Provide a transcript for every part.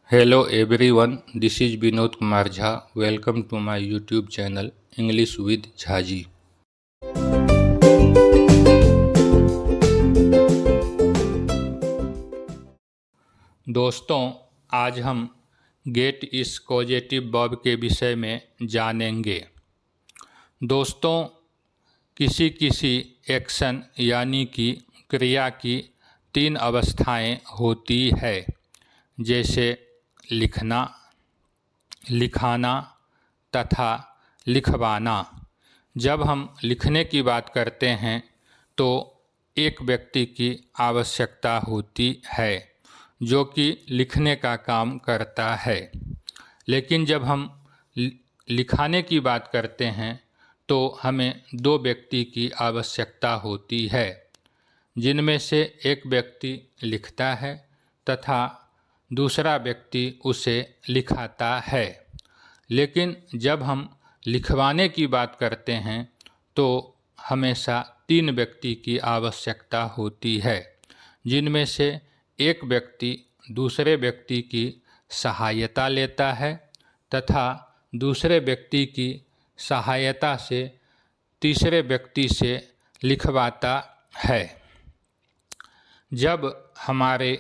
Hello everyone, this is Vinod Kumar Jha. Welcome to my YouTube channel English with Jhaji. दोस्तों, आज हम gate इस causative verb के विषय में जानेंगे। दोस्तों, किसी किसी एक्शन यानी कि क्रिया की तीन अवस्थाएं होती है, जैसे लिखना, लिखाना तथा लिखवाना। जब हम लिखने की बात करते हैं तो एक व्यक्ति की आवश्यकता होती है जो कि लिखने का काम करता है, लेकिन जब हम लिखाने की बात करते हैं तो हमें दो व्यक्ति की आवश्यकता होती है, जिनमें से एक व्यक्ति लिखता है तथा दूसरा व्यक्ति उसे लिखाता है। लेकिन जब हम लिखवाने की बात करते हैं तो हमेशा तीन व्यक्ति की आवश्यकता होती है, जिनमें से एक व्यक्ति दूसरे व्यक्ति की सहायता लेता है तथा दूसरे व्यक्ति की सहायता से तीसरे व्यक्ति से लिखवाता है। जब हमारे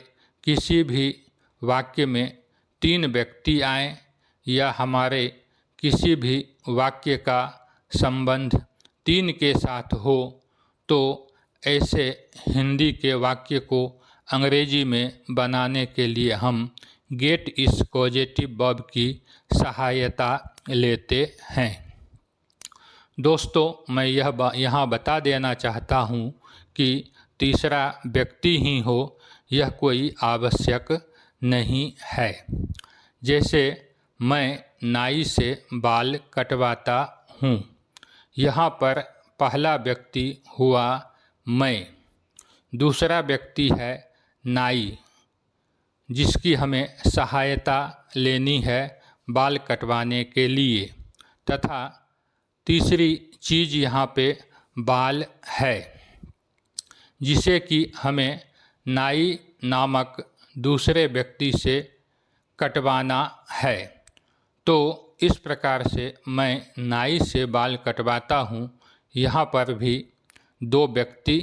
किसी भी वाक्य में तीन व्यक्ति आएँ या हमारे किसी भी वाक्य का संबंध तीन के साथ हो तो ऐसे हिंदी के वाक्य को अंग्रेजी में बनाने के लिए हम गेट इस कॉजेटिव वर्ब की सहायता लेते हैं। दोस्तों, मैं यहाँ बता देना चाहता हूँ कि तीसरा व्यक्ति ही हो यह कोई आवश्यक नहीं है। जैसे मैं नाई से बाल कटवाता हूँ, यहाँ पर पहला व्यक्ति हुआ मैं, दूसरा व्यक्ति है नाई जिसकी हमें सहायता लेनी है बाल कटवाने के लिए, तथा तीसरी चीज़ यहाँ पे बाल है जिसे कि हमें नाई नामक दूसरे व्यक्ति से कटवाना है। तो इस प्रकार से मैं नाई से बाल कटवाता हूँ, यहाँ पर भी दो व्यक्ति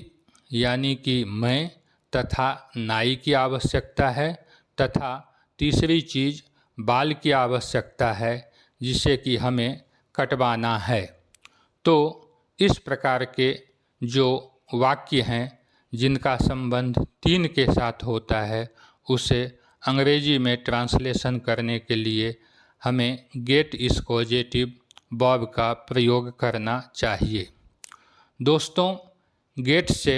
यानी कि मैं तथा नाई की आवश्यकता है तथा तीसरी चीज़ बाल की आवश्यकता है जिसे कि हमें कटवाना है। तो इस प्रकार के जो वाक्य हैं जिनका संबंध तीन के साथ होता है, उसे अंग्रेजी में ट्रांसलेशन करने के लिए हमें गेट इस कॉजेटिव वर्ब का प्रयोग करना चाहिए। दोस्तों, गेट से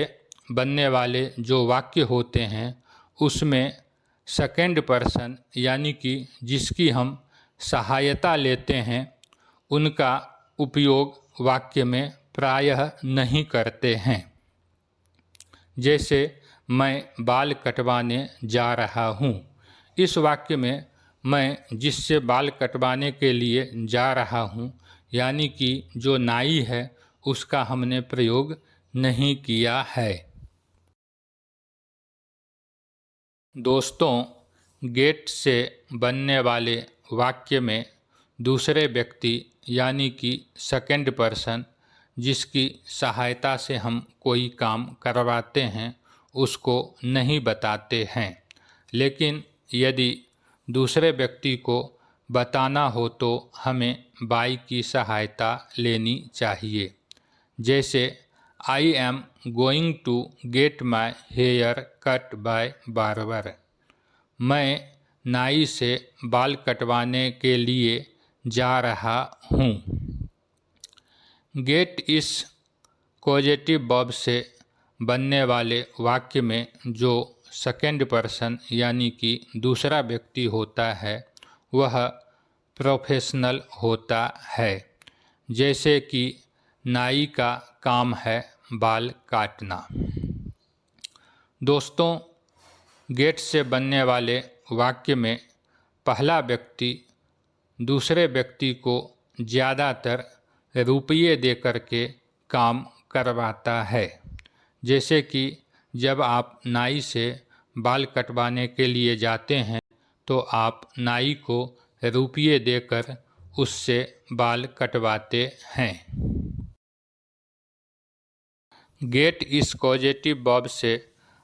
बनने वाले जो वाक्य होते हैं उसमें सेकंड पर्सन यानी कि जिसकी हम सहायता लेते हैं उनका उपयोग वाक्य में प्रायः नहीं करते हैं। जैसे मैं बाल कटवाने जा रहा हूँ, इस वाक्य में मैं जिससे बाल कटवाने के लिए जा रहा हूँ यानी कि जो नाई है उसका हमने प्रयोग नहीं किया है। दोस्तों, गेट से बनने वाले वाक्य में दूसरे व्यक्ति यानी कि सेकंड पर्सन जिसकी सहायता से हम कोई काम करवाते हैं उसको नहीं बताते हैं, लेकिन यदि दूसरे व्यक्ति को बताना हो तो हमें बाई की सहायता लेनी चाहिए। जैसे I am going to get my hair cut by barber, मैं नाई से बाल कटवाने के लिए जा रहा हूँ। गेट इस कॉजेटिव वर्ब से बनने वाले वाक्य में जो सेकंड पर्सन यानी कि दूसरा व्यक्ति होता है वह प्रोफेशनल होता है। जैसे कि नाई का काम है बाल काटना। दोस्तों, गेट से बनने वाले वाक्य में पहला व्यक्ति दूसरे व्यक्ति को ज़्यादातर रुपये दे कर के काम करवाता है। जैसे कि जब आप नाई से बाल कटवाने के लिए जाते हैं तो आप नाई को रुपये देकर उससे बाल कटवाते हैं। गेट इस कॉजेटिव वर्ब से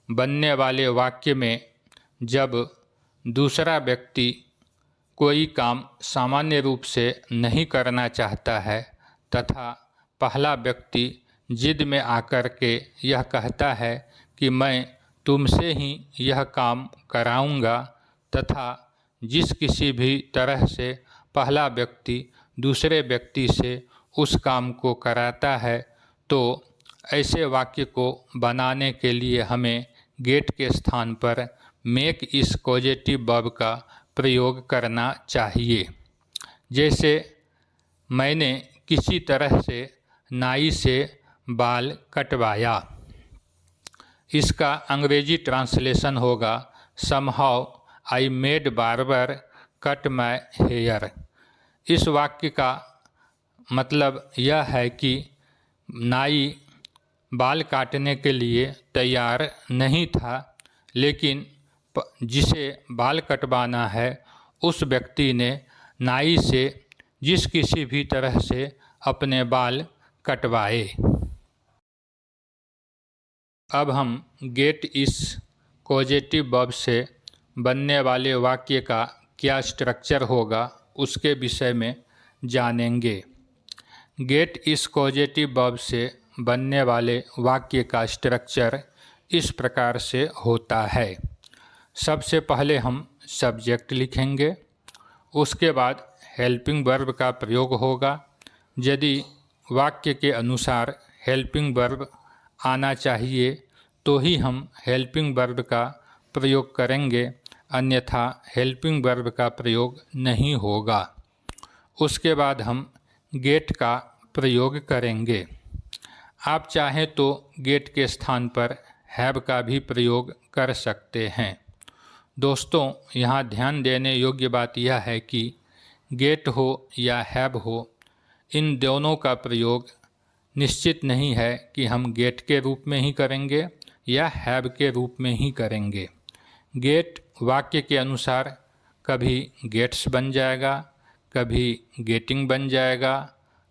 बनने वाले वाक्य में जब दूसरा व्यक्ति कोई काम सामान्य रूप से नहीं करना चाहता है तथा पहला व्यक्ति जिद में आकर के यह कहता है कि मैं तुमसे ही यह काम कराऊंगा तथा जिस किसी भी तरह से पहला व्यक्ति दूसरे व्यक्ति से उस काम को कराता है, तो ऐसे वाक्य को बनाने के लिए हमें गेट के स्थान पर मेक इस कॉजेटिव वर्ब का प्रयोग करना चाहिए। जैसे मैंने किसी तरह से नाई से बाल कटवाया, इसका अंग्रेजी ट्रांसलेशन होगा somehow I made barber cut my hair. इस वाक्य का मतलब यह है कि नाई बाल काटने के लिए तैयार नहीं था, लेकिन जिसे बाल कटवाना है उस व्यक्ति ने नाई से जिस किसी भी तरह से अपने बाल कटवाए। अब हम गेट इस कॉजेटिव वर्ब से बनने वाले वाक्य का क्या स्ट्रक्चर होगा उसके विषय में जानेंगे। गेट इस कॉजेटिव वर्ब से बनने वाले वाक्य का स्ट्रक्चर इस प्रकार से होता है। सबसे पहले हम सब्जेक्ट लिखेंगे, उसके बाद हेल्पिंग वर्ब का प्रयोग होगा। यदि वाक्य के अनुसार हेल्पिंग वर्ब आना चाहिए तो ही हम हेल्पिंग वर्ब का प्रयोग करेंगे, अन्यथा हेल्पिंग वर्ब का प्रयोग नहीं होगा। उसके बाद हम गेट का प्रयोग करेंगे। आप चाहें तो गेट के स्थान पर हैव का भी प्रयोग कर सकते हैं। दोस्तों, यहाँ ध्यान देने योग्य बात यह है कि गेट हो या हैव हो, इन दोनों का प्रयोग निश्चित नहीं है कि हम गेट के रूप में ही करेंगे या हैव के रूप में ही करेंगे। गेट वाक्य के अनुसार कभी गेट्स बन जाएगा, कभी गेटिंग बन जाएगा,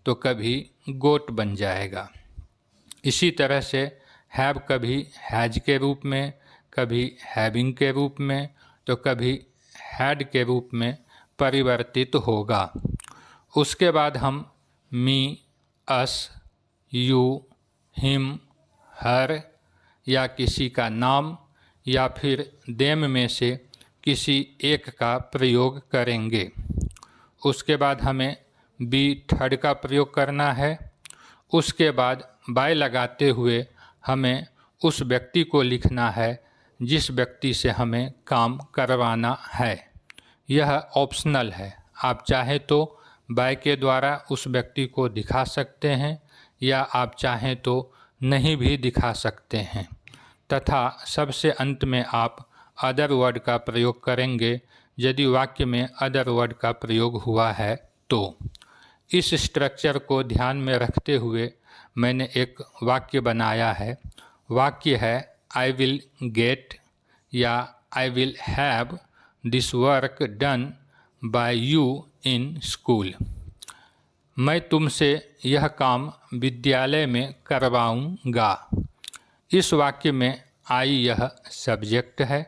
तो कभी गोट बन जाएगा। इसी तरह से हैव कभी हैज के रूप में, कभी हैविंग के रूप में, तो कभी हैड के रूप में परिवर्तित होगा। उसके बाद हम मी, अस, यू, हिम, हर या किसी का नाम या फिर देम में से किसी एक का प्रयोग करेंगे। उसके बाद हमें बी थर्ड का प्रयोग करना है। उसके बाद बाय लगाते हुए हमें उस व्यक्ति को लिखना है जिस व्यक्ति से हमें काम करवाना है। यह ऑप्शनल है, आप चाहे तो बाय के द्वारा उस व्यक्ति को दिखा सकते हैं या आप चाहें तो नहीं भी दिखा सकते हैं, तथा सबसे अंत में आप अदर वर्ड का प्रयोग करेंगे यदि वाक्य में अदर वर्ड का प्रयोग हुआ है तो। इस स्ट्रक्चर को ध्यान में रखते हुए मैंने एक वाक्य बनाया है। वाक्य है आई विल गेट या I will have this work done bye you in school. मैं तुमसे यह काम विद्यालय में करवाऊंगा। इस वाक्य में आई यह सब्जेक्ट है।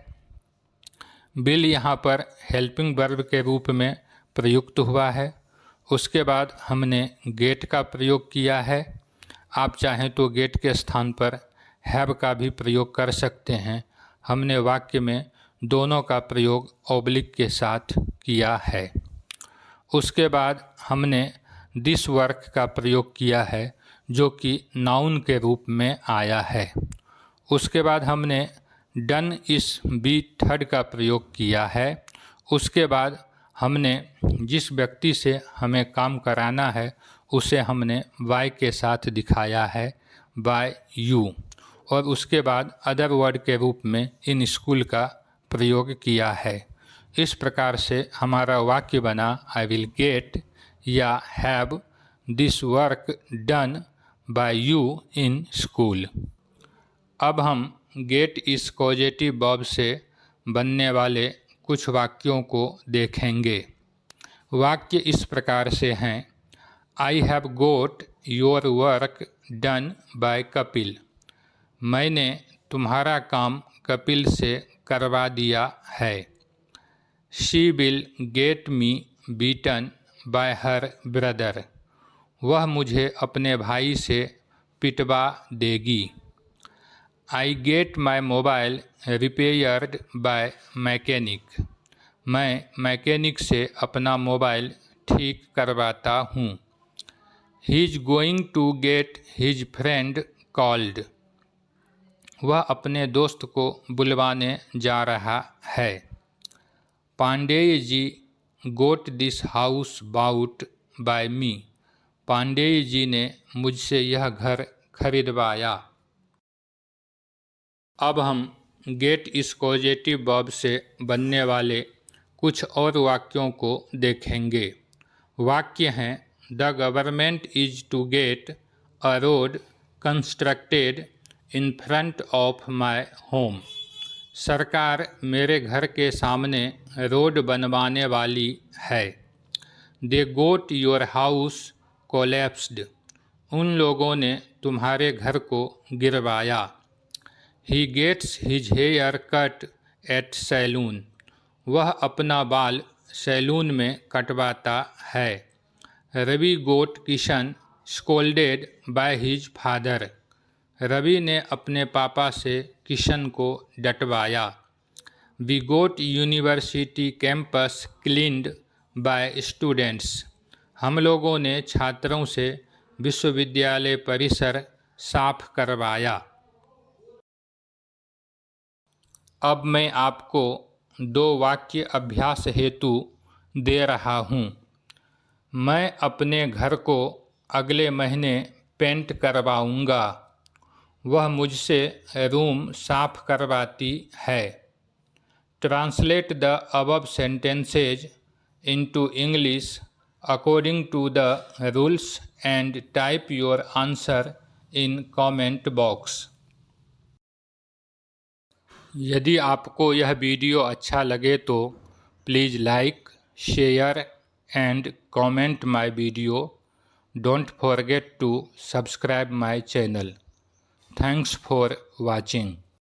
विल यहाँ पर हेल्पिंग वर्ब के रूप में प्रयुक्त हुआ है। उसके बाद हमने गेट का प्रयोग किया है। आप चाहें तो गेट के स्थान पर हैव का भी प्रयोग कर सकते हैं। हमने वाक्य में दोनों का प्रयोग ऑब्लिक के साथ किया है। उसके बाद हमने दिस वर्क का प्रयोग किया है जो कि नाउन के रूप में आया है। उसके बाद हमने डन इस बी थर्ड का प्रयोग किया है। उसके बाद हमने जिस व्यक्ति से हमें काम कराना है उसे हमने बाय के साथ दिखाया है, बाय यू, और उसके बाद अदर वर्ड के रूप में इन स्कूल का प्रयोग किया है। इस प्रकार से हमारा वाक्य बना आई विल गेट या have this work done bye you in school. अब हम गेट इस कॉजेटिव वर्ब से बनने वाले कुछ वाक्यों को देखेंगे। वाक्य इस प्रकार से हैं। I have got your work done by Kapil. मैंने तुम्हारा काम कपिल से करवा दिया है। She will get me beaten by her brother. वह मुझे अपने भाई से पिटवा देगी। I get my mobile repaired by mechanic. मैं मैकेनिक से अपना मोबाइल ठीक करवाता हूँ। He is going to get his friend called. वह अपने दोस्त को बुलवाने जा रहा है। Pandey ji got this house bought bye मी। पांडेय जी ने मुझसे यह घर खरीदवाया। अब हम गेट इस कॉजेटिव वर्ब से बनने वाले कुछ और वाक्यों को देखेंगे। वाक्य हैं the government is to get a road constructed in front of my home. सरकार मेरे घर के सामने रोड बनवाने वाली है। They got your house collapsed. उन लोगों ने तुम्हारे घर को गिरवाया। He gets his hair cut at salon. वह अपना बाल सैलून में कटवाता है। Ravi got Kishan scolded by his father. Ravi ने अपने पापा से किशन को डटवाया। We got university campus cleaned by students. हम लोगों ने छात्रों से विश्वविद्यालय परिसर साफ करवाया। अब मैं आपको 2 वाक्य अभ्यास हेतु दे रहा हूँ। मैं अपने घर को अगले महीने पेंट करवाऊँगा। वह मुझसे रूम साफ करवाती है। Translate the above sentences into English according to the rules and type your answer in comment box. यदि आपको यह वीडियो अच्छा लगे तो please like, share and comment my video. Don't forget to subscribe my channel. Thanks for watching.